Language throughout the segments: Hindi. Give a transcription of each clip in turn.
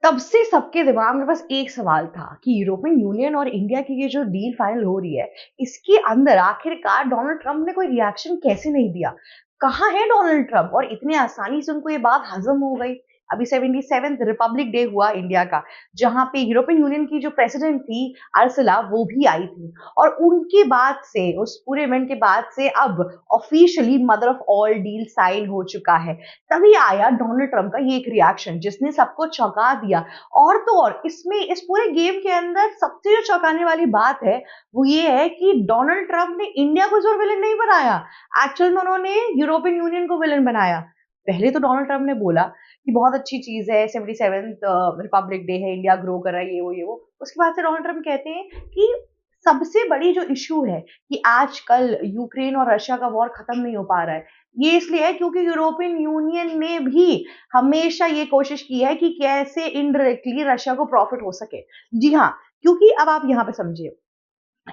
तब से सबके दिमाग में बस एक सवाल था कि यूरोपियन यूनियन और इंडिया की ये जो डील फाइनल हो रही है, इसके अंदर आखिरकार डोनाल्ड ट्रंप ने कोई रिएक्शन कैसे नहीं दिया? कहाँ है डोनाल्ड ट्रंप? और इतने आसानी से उनको ये बात हजम हो गई। अभी 77th रिपब्लिक डे हुआ इंडिया का, जहां पे यूरोपियन यूनियन की जो प्रेसिडेंट थी अर्सुला, वो भी आई थी। और उनके बाद से, उस पूरे इवेंट के बाद से अब officially mother of all deal sign हो चुका है। तभी आया डोनाल्ड ट्रंप का ये एक रिएक्शन जिसने सबको चौंका दिया। और तो और इसमें, इस पूरे गेम के अंदर सबसे जो चौंकाने वाली बात है वो ये है कि डोनाल्ड ट्रंप ने इंडिया को जो विलन नहीं बनाया, एक्चुअल में उन्होंने यूरोपियन यूनियन को विलन बनाया। पहले तो डोनाल्ड ट्रंप ने बोला कि बहुत अच्छी चीज है, 77th रिपब्लिक डे है, इंडिया ग्रो कर रहा है, ये वो। उसके बाद से डोनाल्ड ट्रंप कहते हैं कि सबसे बड़ी जो इश्यू है कि आजकल यूक्रेन और रशिया का वॉर खत्म नहीं हो पा रहा है, ये इसलिए है क्योंकि यूरोपियन यूनियन ने भी हमेशा ये कोशिश की है कि कैसे इनडायरेक्टली रशिया को प्रॉफिट हो सके। जी हाँ, क्योंकि अब आप यहाँ पे समझिए,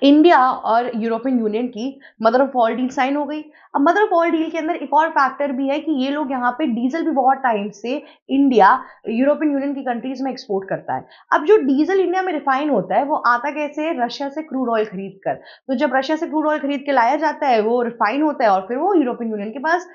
इंडिया और यूरोपियन यूनियन की mother of all deal sign हो गई। अब मदर ऑफ ऑल डील के अंदर एक और फैक्टर भी है कि ये लोग यहाँ पे डीजल भी बहुत टाइम से इंडिया यूरोपियन यूनियन की कंट्रीज में एक्सपोर्ट करता है। अब जो डीजल इंडिया में रिफाइन होता है वो आता कैसे है? रशिया से क्रूड ऑयल खरीद कर। तो जब रशिया से क्रूड ऑयल खरीद के लाया जाता है, वो रिफाइन होता है और फिर वो यूरोपियन यूनियन के पास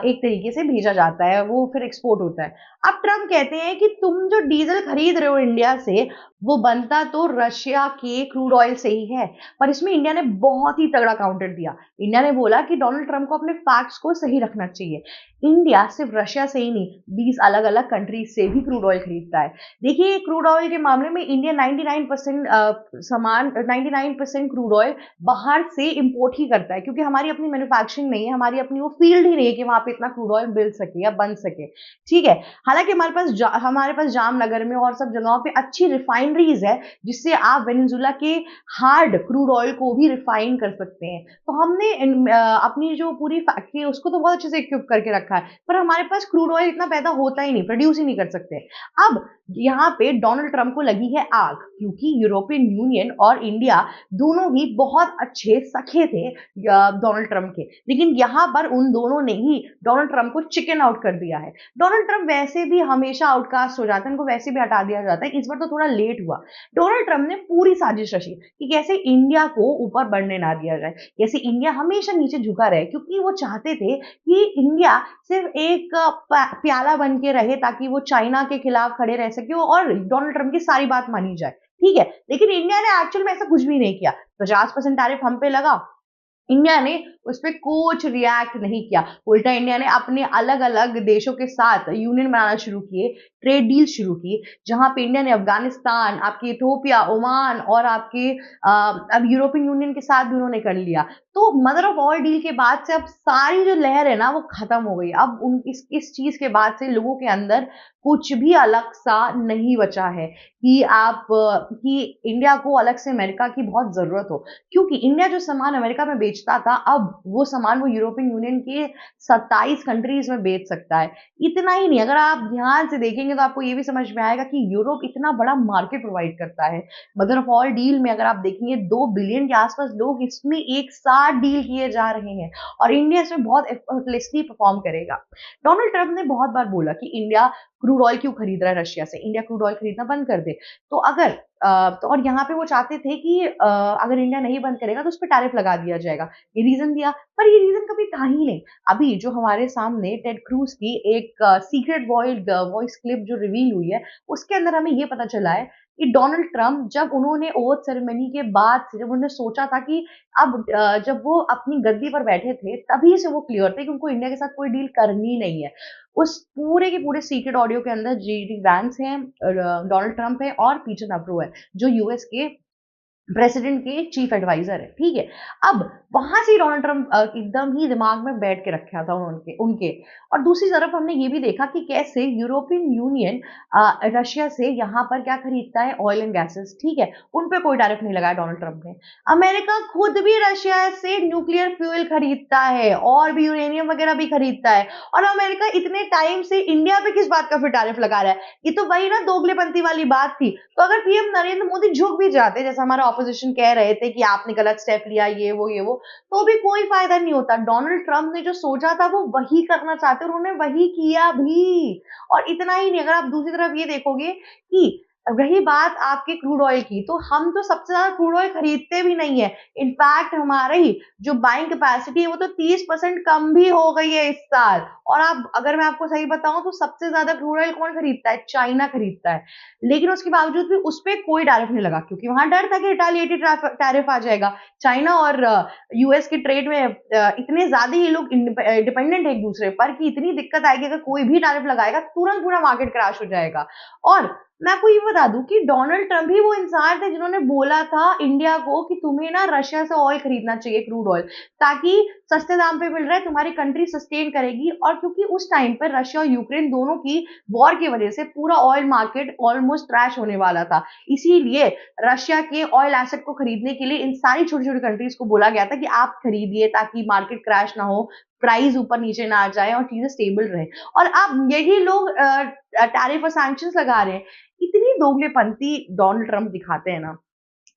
एक तरीके से भेजा जाता है, वो फिर एक्सपोर्ट होता है। अब ट्रम्प कहते हैं कि तुम जो डीजल खरीद रहे हो इंडिया से, वो बनता तो रशिया के क्रूड ऑयल से ही है। पर इसमें इंडिया ने बहुत ही तगड़ा काउंटर दिया। इंडिया ने बोला कि डोनाल्ड ट्रंप को अपने फैक्ट्स को सही रखना चाहिए। इंडिया सिर्फ रशिया से ही नहीं, 20 अलग अलग कंट्रीज से भी क्रूड ऑयल खरीदता है। देखिए, क्रूड ऑयल के मामले में इंडिया 99% सामान, 99% क्रूड ऑयल बाहर से इंपोर्ट ही करता है, क्योंकि हमारी अपनी मैन्युफैक्चरिंग नहीं है, हमारी अपनी वो फील्ड ही नहीं है कि वहां पे इतना क्रूड ऑयल मिल सके या बन सके। ठीक है, हालांकि हमारे पास जामनगर में और सब जगहों पे अच्छी रिफाइनरीज है, जिससे आप वेनेजुला के हार्ड क्रूड ऑयल को भी रिफाइन कर सकते हैं। तो हमने अपनी जो पूरी फैक्ट्री है उसको तो बहुत अच्छे से इक्विप करके रखा है, पर हमारे पास क्रूड ऑयल इतना पैदा होता ही नहीं, प्रोड्यूस ही नहीं कर सकते। अब यहाँ पे डोनाल्ड ट्रंप को लगी है आग, क्योंकि यूरोपियन यूनियन और इंडिया दोनों ही बहुत अच्छे सखे थे डोनाल्ड ट्रंप के, लेकिन यहाँ पर उन दोनों ने ही डोनाल्ड ट्रंप को चिकन आउट कर दिया है। डोनाल्ड ट्रंप वैसे भी हमेशा आउटकास्ट हो जाते हैं, उनको वैसे भी हटा दिया जाता है, इस बार तो थोड़ा लेट हुआ। डोनाल्ड ट्रंप ने पूरी साजिश रची कि कैसे इंडिया को ऊपर बढ़ने ना दिया जाए, कैसे इंडिया हमेशा नीचे झुका रहे, क्योंकि वो चाहते थे कि इंडिया सिर्फ एक प्याला बन के रहे, ताकि वो चाइना के खिलाफ खड़े रह सके और डोनाल्ड ट्रंप की सारी बात मानी जाए। ठीक है, लेकिन इंडिया ने एक्चुअल में ऐसा कुछ भी नहीं किया। 50% टैरिफ हम पे लगा, इंडिया ने उस पे कुछ रिएक्ट नहीं किया। उल्टा इंडिया ने अपने अलग अलग देशों के साथ यूनियन बनाना शुरू किए, ट्रेड डील शुरू की, जहां पे इंडिया ने अफगानिस्तान, आपके इथोपिया, ओमान और आपके अब यूरोपियन यूनियन के साथ भी उन्होंने कर लिया। तो मदर ऑफ ऑल डील के बाद से अब सारी जो लहर है ना वो खत्म हो गई। अब उन इस चीज के बाद से लोगों के अंदर कुछ भी अलग सा नहीं बचा है कि कि इंडिया को अलग से अमेरिका की बहुत जरूरत हो, क्योंकि इंडिया जो सामान अमेरिका में बेचता था, अब वो सामान वो यूरोपियन यूनियन के 27 कंट्रीज में बेच सकता है। इतना ही नहीं, अगर आप ध्यान से देखेंगे तो आपको ये भी समझ में आएगा कि यूरोप इतना बड़ा मार्केट प्रोवाइड करता है। मदर ऑफ ऑल डील में अगर आप देखेंगे 2 बिलियन के आसपास लोग इसमें एक साथ डील किए जा रहे हैं, और इंडिया इसमें बहुत एफर्टलेसली परफॉर्म करेगा। डोनाल्ड ट्रंप ने बहुत बार बोला कि इंडिया क्रूड ऑयल क्यों खरीद रहा है रशिया से, इंडिया क्रूड ऑयल खरीदना बंद कर दे। तो अगर तो और यहाँ पे वो चाहते थे कि अगर इंडिया नहीं बंद करेगा तो उस पर टैरिफ लगा दिया जाएगा, ये रीजन दिया, पर ये रीजन कभी था ही नहीं। अभी जो हमारे सामने टेड क्रूज की एक सीक्रेट वॉइस क्लिप जो रिवील हुई है, उसके अंदर हमें ये पता चला है कि डोनाल्ड ट्रंप जब उन्होंने ओथ सेरेमनी के बाद से, जब उन्होंने सोचा था कि अब जब वो अपनी गद्दी पर बैठे थे, तभी से वो क्लियर थे कि उनको इंडिया के साथ कोई डील करनी नहीं है। उस पूरे के पूरे सीक्रेट ऑडियो के अंदर JD वैंस हैं, डोनाल्ड ट्रंप है और पीटर नवरो है, जो यूएस के प्रेसिडेंट के चीफ एडवाइजर है। ठीक है, अब वहां से डोनाल्ड ट्रंप एकदम ही दिमाग में बैठ के रखा था उनके उनके और दूसरी तरफ हमने ये भी देखा कि कैसे यूरोपियन यूनियन रशिया से यहाँ पर क्या खरीदता है, ऑयल एंड गैसेस। ठीक है, उन पे कोई टैरिफ नहीं लगाया डोनाल्ड ट्रंप ने। अमेरिका खुद भी रशिया से न्यूक्लियर फ्यूल खरीदता है और भी यूरेनियम वगैरह भी खरीदता है, और अमेरिका इतने टाइम से इंडिया पे किस बात का फिर टैरिफ लगा रहा है? ये तो वही ना दोगलेपंथी वाली बात थी। तो अगर पीएम नरेंद्र मोदी झुक भी जाते, जैसा हमारा ऑपोजिशन कह रहे थे कि आपने गलत स्टेप लिया, ये वो, तो भी कोई फायदा नहीं होता। डोनाल्ड ट्रम्प ने जो सोचा था वो वही करना चाहते, उन्होंने वही किया भी। और इतना ही नहीं, अगर आप दूसरी तरफ ये देखोगे कि रही बात आपके क्रूड ऑयल की, तो हम तो सबसे ज्यादा क्रूड ऑयल खरीदते भी नहीं है। इनफैक्ट हमारी जो बाइंग कैपेसिटी है वो तो 30% कम भी हो गई है इस साल। और आप, अगर मैं आपको सही बताऊं तो सबसे ज्यादा क्रूड ऑयल कौन खरीदता है? चाइना खरीदता है। लेकिन उसके बावजूद भी उस पर कोई टैरिफ नहीं लगा, क्योंकि वहां डर था कि रिटालिएटरी टैरिफ आ जाएगा। चाइना और यूएस के ट्रेड में इतने ज्यादा ये लोग डिपेंडेंट है एक दूसरे पर कि इतनी दिक्कत आएगी, अगर कोई भी टैरिफ लगाएगा तुरंत पूरा मार्केट क्रैश हो जाएगा। और मैं आपको ये बता दूं कि डोनाल्ड ट्रम्प ही वो इंसान थे जिन्होंने बोला था इंडिया को कि तुम्हें ना रशिया से ऑयल खरीदना चाहिए, क्रूड ऑयल, ताकि सस्ते दाम पे मिल रहा है, तुम्हारी कंट्री सस्टेन करेगी। और क्योंकि उस टाइम पर रशिया और यूक्रेन दोनों की वॉर की वजह से पूरा ऑयल मार्केट ऑलमोस्ट क्रैश होने वाला था, इसीलिए रशिया के ऑयल एसेट को खरीदने के लिए इन सारी छोटी छोटी कंट्रीज को बोला गया था कि आप खरीदिए ताकि मार्केट क्रैश ना हो, प्राइस ऊपर नीचे ना आ जाए और चीजें स्टेबल रहे। और अब यही लोग टैरिफ और सैंक्शंस लगा रहे हैं। इतनी दोगलेपंती डोनाल्ड ट्रम्प दिखाते हैं ना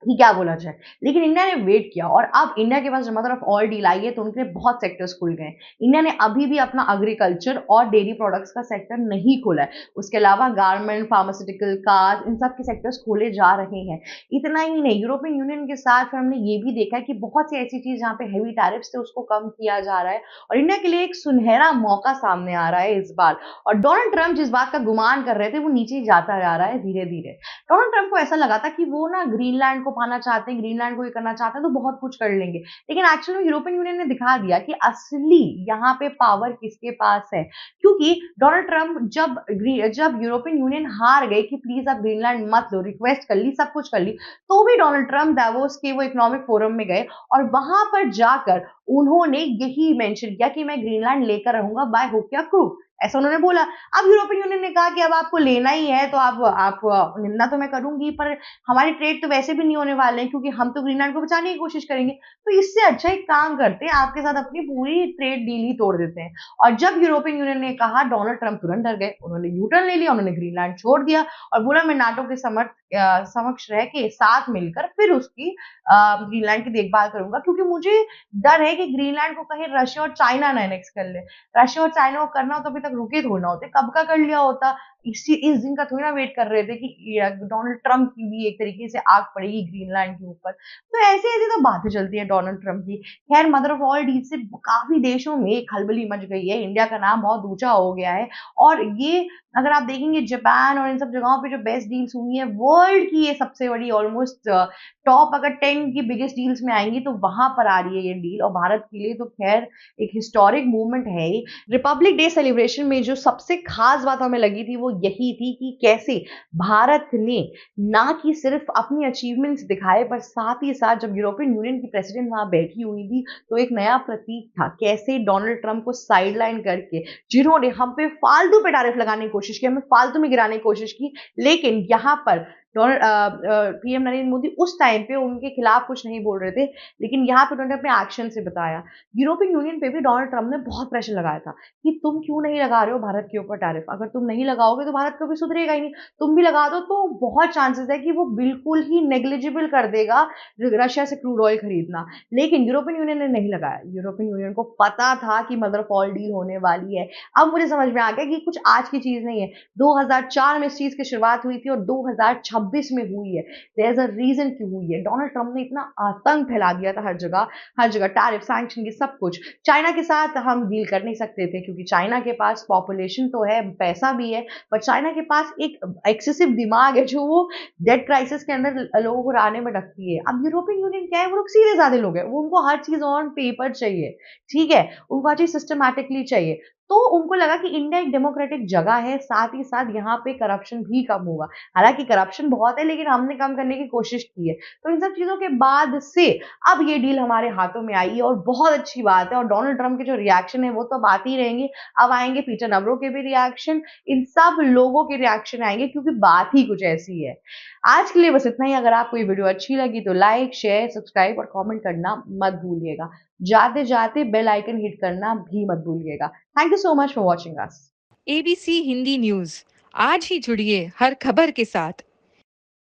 कि क्या बोला जाए। लेकिन इंडिया ने वेट किया, और अब इंडिया के पास जब मतलब ऑयल डील आई है तो उनके बहुत सेक्टर्स खुल गए। इंडिया ने अभी भी अपना एग्रीकल्चर और डेयरी प्रोडक्ट्स का सेक्टर नहीं खोला है। उसके अलावा गारमेंट, फार्मास्यूटिकल, कार्स, इन सब के सेक्टर्स खोले जा रहे हैं। इतना ही नहीं, यूरोपियन यूनियन के साथ फिर हमने ये भी देखा है कि बहुत सी ऐसी चीज जहाँ पे हैवी टैरिफ्स थे उसको कम किया जा रहा है, और इंडिया के लिए एक सुनहरा मौका सामने आ रहा है इस बार। और डोनाल्ड ट्रम्प जिस बात का गुमान कर रहे थे वो नीचे जाता जा रहा है धीरे धीरे। डोनाल्ड ट्रम्प को ऐसा लगा था कि वो ना ग्रीनलैंड को पाना चाहते हैं, ग्रीनलैंड को ये करना चाहते हैं तो बहुत कुछ कर लेंगे। लेकिन एक्चुअली में यूरोपियन यूनियन ने दिखा दिया कि असली यहाँ पे पावर किसके पास है। क्योंकि डोनाल्ड ट्रम्प जब यूरोपियन यूनियन हार गए कि प्लीज आप ग्रीनलैंड मत लो, रिक्वेस्ट कर ली, सब कुछ कर ली, तो भी डोनाल्ड ट्रम्प दावोस के वो इकोनॉमिक फोरम में गए और वहां पर जाकर उन्होंने यही मेंशन किया कि मैं ग्रीनलैंड लेकर रहूंगा बाय हुक या क्रूक, ऐसा उन्होंने बोला। अब यूरोपियन यूनियन ने कहा कि अब आपको लेना ही है तो आप निंदा तो मैं करूंगी, पर हमारे ट्रेड तो वैसे भी नहीं होने वाले हैं क्योंकि हम तो ग्रीनलैंड को बचाने की कोशिश करेंगे। तो इससे अच्छा एक काम करते हैं, आपके साथ अपनी पूरी ट्रेड डील ही तोड़ देते हैं। और जब यूरोपियन यूनियन ने कहा, डोनाल्ड ट्रम्प तुरंत डर गए, उन्होंने यू टर्न ले लिया, उन्होंने ग्रीनलैंड छोड़ दिया और बोला मैं नाटो के समक्ष रह के साथ मिलकर फिर उसकी ग्रीनलैंड की देखभाल करूंगा, क्योंकि मुझे डर है कि ग्रीनलैंड को कहीं रशिया और चाइना ना एनेक्स कर ले। रशिया और चाइना को करना हो तो अभी तक रुके थोड़ा होते, कब का कर लिया होता। इस दिन का थोड़ी ना वेट कर रहे थे कि डोनाल्ड ट्रम्प की भी एक तरीके से आग पड़ेगी ग्रीनलैंड के ऊपर। तो ऐसे ऐसे तो बातें चलती है डोनाल्ड ट्रम्प की। खैर, मदर ऑफ ऑल डील से काफी देशों में खलबली मच गई है, इंडिया का नाम बहुत ऊंचा हो गया है। और ये अगर आप देखेंगे जापान और इन सब जगहों पे जो बेस्ट डील्स हुई है वर्ल्ड की, ये सबसे बड़ी ऑलमोस्ट टॉप अगर 10 की बिगेस्ट डील्स में आएंगी तो वहां पर आ रही है ये डील। और भारत के लिए तो खैर एक हिस्टोरिक मूवमेंट है ही। रिपब्लिक डे सेलिब्रेशन में जो सबसे खास बात हमें लगी थी वो यही थी कि कैसे भारत ने ना कि सिर्फ अपनी अचीवमेंट्स दिखाए, पर साथ ही साथ जब यूरोपियन यूनियन की प्रेसिडेंट वहां बैठी हुई थी तो एक नया प्रतीक था, कैसे डोनाल्ड ट्रम्प को साइडलाइन करके जिन्होंने हम पे फालतू पे टैरिफ लगाने की कोशिश की, हमें फालतू में गिराने की कोशिश की, लेकिन यहाँ पर पीएम नरेंद्र मोदी उस टाइम पे उनके खिलाफ कुछ नहीं बोल रहे थे, लेकिन यहाँ पे उन्होंने अपने एक्शन से बताया। यूरोपियन यूनियन पे भी डोनाल्ड ट्रम्प ने बहुत प्रेशर लगाया था कि तुम क्यों नहीं लगा रहे हो भारत के ऊपर टैरिफ, अगर तुम नहीं लगाओगे तो भारत कभी सुधरेगा ही नहीं, तुम भी लगा दो तो बहुत चांसेस है कि वो बिल्कुल ही नेग्लिजिबल कर देगा रशिया से क्रूड ऑयल खरीदना। लेकिन यूरोपियन यूनियन ने नहीं लगाया, यूरोपियन यूनियन को पता था कि मदर ऑफ ऑल डील होने वाली है। अब मुझे समझ में आ गया कि कुछ आज की चीज नहीं है, 2004 में इस चीज की शुरुआत हुई थी और 2026 में हुई है। देयर इज अ रीजन क्यों हुई है। डोनाल्ड ट्रम्प ने इतना आतंक फैला दिया था हर जगह टैरिफ, सैंक्शन की सब कुछ। चाइना के साथ हम डील कर नहीं सकते थे क्योंकि चाइना के पास पॉपुलेशन तो है, पैसा भी है, पर चाइना के पास एक एक्सेसिव दिमाग है जो वो डेट क्राइसिस के अंदर लोगों को राने में रखती है। अब यूरोपियन यूनियन क्या है, वो लोग सीधे साधे लोग हैं, वो उनको हर चीज ऑन पेपर चाहिए, ठीक है, उनको हर चीज सिस्टमैटिकली चाहिए। तो उनको लगा कि इंडिया एक डेमोक्रेटिक जगह है, साथ ही साथ यहाँ पे करप्शन भी कम होगा। हालांकि करप्शन बहुत है लेकिन हमने कम करने की कोशिश की है। तो इन सब चीजों के बाद से अब ये डील हमारे हाथों में आई है और बहुत अच्छी बात है। और डोनाल्ड ट्रम्प के जो रिएक्शन है वो तो अब आते ही रहेंगे, अब आएंगे पीटर नवरो के भी रिएक्शन, इन सब लोगों के रिएक्शन आएंगे क्योंकि बात ही कुछ ऐसी है। आज के लिए बस इतना ही। अगर आपको ये वीडियो अच्छी लगी तो लाइक, शेयर, सब्सक्राइब और कमेंट करना मत भूलिएगा। जाते जाते बेल आइकन हिट करना भी मत भूलिएगा। Thank you so much for watching us. ABC Hindi news, आज ही जुड़िए हर खबर के साथ